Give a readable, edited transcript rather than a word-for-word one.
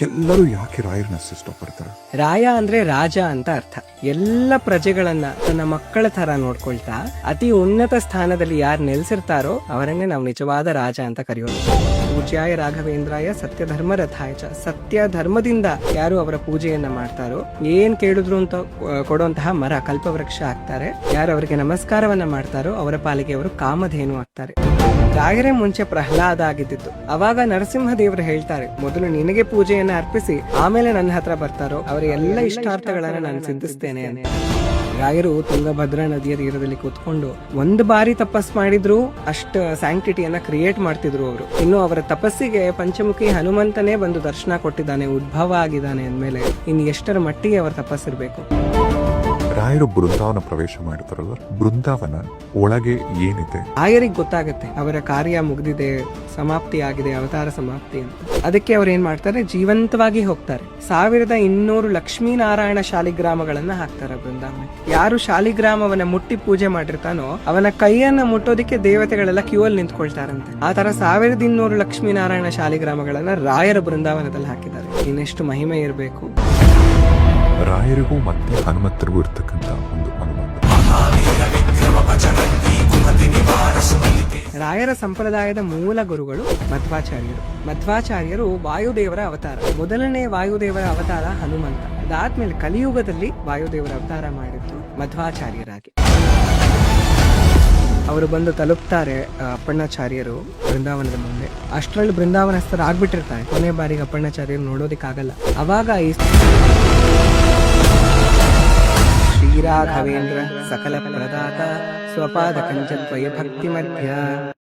ಎಲ್ಲರೂ ಯಾಕೆ ರಾಯರನ್ನ ಇಷ್ಟಪಡ್ತಾರೆ? ರಾಯ ಅಂದ್ರೆ ರಾಜ ಅಂತ ಅರ್ಥ. ಎಲ್ಲ ಪ್ರಜೆಗಳನ್ನ ತನ್ನ ಮಕ್ಕಳ ತರ ನೋಡ್ಕೊಳ್ತಾ ಅತಿ ಉನ್ನತ ಸ್ಥಾನದಲ್ಲಿ ಯಾರು ನೆಲೆಸಿರ್ತಾರೋ ಅವರನ್ನೇ ನಾವು ನಿಜವಾದ ರಾಜ ಅಂತ ಕರೆಯೋದು. ಪೂಜ್ಯಾಯ ರಾಘವೇಂದ್ರಾಯ ಸತ್ಯ ಧರ್ಮ ರಥಾಯ ಚ. ಸತ್ಯ ಧರ್ಮದಿಂದ ಯಾರು ಅವರ ಪೂಜೆಯನ್ನ ಮಾಡ್ತಾರೋ, ಏನ್ ಕೇಳಿದ್ರು ಅಂತ ಕೊಡುವಂತಹ ಮರ ಕಲ್ಪವೃಕ್ಷ ಆಗ್ತಾರೆ. ಯಾರು ಅವರಿಗೆ ನಮಸ್ಕಾರವನ್ನ ಮಾಡ್ತಾರೋ ಅವರ ಪಾಲಿಗೆ ಅವರು ಕಾಮಧೇನು ಆಗ್ತಾರೆ. ರಾಯರೇ ಮುಂಚೆ ಪ್ರಹ್ಲಾದ ಆಗಿದ್ದು. ಅವಾಗ ನರಸಿಂಹ ದೇವರು ಹೇಳ್ತಾರೆ, ಮೊದಲು ನಿನಗೆ ಪೂಜೆಯನ್ನ ಅರ್ಪಿಸಿ ಆಮೇಲೆ ನನ್ನ ಹತ್ರ ಬರ್ತಾರೋ ಅವರ ಎಲ್ಲ ಇಷ್ಟಾರ್ಥಗಳನ್ನ ನಾನು ಸಿದ್ಧಿಸ್ತೇನೆ ಅಂತ. ರಾಯರು ತುಂಗಭದ್ರಾ ನದಿಯ ತೀರದಲ್ಲಿ ಕೂತ್ಕೊಂಡು ಒಂದು ಬಾರಿ ತಪಸ್ ಮಾಡಿದ್ರು ಅಷ್ಟು ಸ್ಯಾಂಕ್ಟಿಟಿಯನ್ನ ಕ್ರಿಯೇಟ್ ಮಾಡ್ತಿದ್ರು ಅವರು. ಇನ್ನು ಅವರ ತಪಸ್ಸಿಗೆ ಪಂಚಮುಖಿ ಹನುಮಂತನೇ ಬಂದು ದರ್ಶನ ಕೊಟ್ಟಿದ್ದಾನೆ, ಉದ್ಭವ ಆಗಿದ್ದಾನೆ ಅಂದ್ಮೇಲೆ ಇನ್ನು ಎಷ್ಟರ ಮಟ್ಟಿಗೆ ಅವರ ತಪಸ್ಸಿರ್ಬೇಕು. ರಾಯರು ಬೃಂದಾವನ ಪ್ರವೇಶ ಮಾಡ್ತಾರಲ್ಲ, ಬೃಂದಾವನ ಒಳಗೆ ಏನಿದೆ ರಾಯರಿಗೆ ಗೊತ್ತಾಗುತ್ತೆ ಅವರ ಕಾರ್ಯ ಮುಗ್ದಿದೆ, ಸಮಾಪ್ತಿ ಆಗಿದೆ, ಅವತಾರ ಸಮಾಪ್ತಿ ಅಂತ. ಅದಕ್ಕೆ ಅವ್ರು ಏನ್ ಮಾಡ್ತಾರೆ, ಜೀವಂತವಾಗಿ ಹೋಗ್ತಾರೆ. 1200 ಲಕ್ಷ್ಮೀನಾರಾಯಣ ಶಾಲಿಗ್ರಾಮಗಳನ್ನ ಹಾಕ್ತಾರೆ ಬೃಂದಾವನ. ಯಾರು ಶಾಲಿಗ್ರಾಮವನ್ನ ಮುಟ್ಟಿ ಪೂಜೆ ಮಾಡಿರ್ತಾನೋ ಅವನ ಕೈಯನ್ನ ಮುಟ್ಟೋದಿಕ್ಕೆ ದೇವತೆಗಳೆಲ್ಲ ಕ್ಯೂ ಅಲ್ಲಿ ನಿಂತ್ಕೊಳ್ತಾರಂತೆ. ಆ ತರ 1200 ಲಕ್ಷ್ಮೀನಾರಾಯಣ ಶಾಲಿಗ್ರಾಮಗಳನ್ನ ರಾಯರ ಬೃಂದಾವನದಲ್ಲಿ ಹಾಕಿದ್ದಾರೆ. ಇನ್ನೆಷ್ಟು ಮಹಿಮೆ ಇರಬೇಕು. ರಾಯರಿಗೂ ಮತ್ತೆ ಹನುಮಂತರಿಗೂ ಇರ್ತಕ್ಕಂಥ ಒಂದು ಅನುಬಂಧ. ರಾಯರ ಸಂಪ್ರದಾಯದ ಮೂಲ ಗುರುಗಳು ಮಧ್ವಾಚಾರ್ಯರು. ಮಧ್ವಾಚಾರ್ಯರು ವಾಯುದೇವರ ಅವತಾರ. ಮೊದಲನೇ ವಾಯುದೇವರ ಅವತಾರ ಹನುಮಂತ. ಅದಾದ್ಮೇಲೆ ಕಲಿಯುಗದಲ್ಲಿ ವಾಯುದೇವರ ಅವತಾರ ಮಾಡಿದ್ದು ಮಧ್ವಾಚಾರ್ಯರಾಗಿ. ಅವರು ಬಂದು ತಲುಪ್ತಾರೆ ಅಪ್ಪಣ್ಣಾಚಾರ್ಯರು ಬೃಂದಾವನದ ಮುಂದೆ. ಅಷ್ಟರಲ್ಲಿ ಬೃಂದಾವನಸ್ಥರು ಆಗ್ಬಿಟ್ಟಿರ್ತಾರೆ. ಕೊನೆ ಬಾರಿಗೆ ಅಪ್ಪಣ್ಣಾಚಾರ್ಯರು ನೋಡೋದಿಕ್ಕಾಗಲ್ಲ. ಅವಾಗ ಈ ಶ್ರೀರಾಘವೇಂದ್ರ ಸಕಲ ಪ್ರದಾತ ಸ್ವಪಾದ ಕಂಚದ್ವಯ ಭಕ್ತಿ ಮಧ್ಯ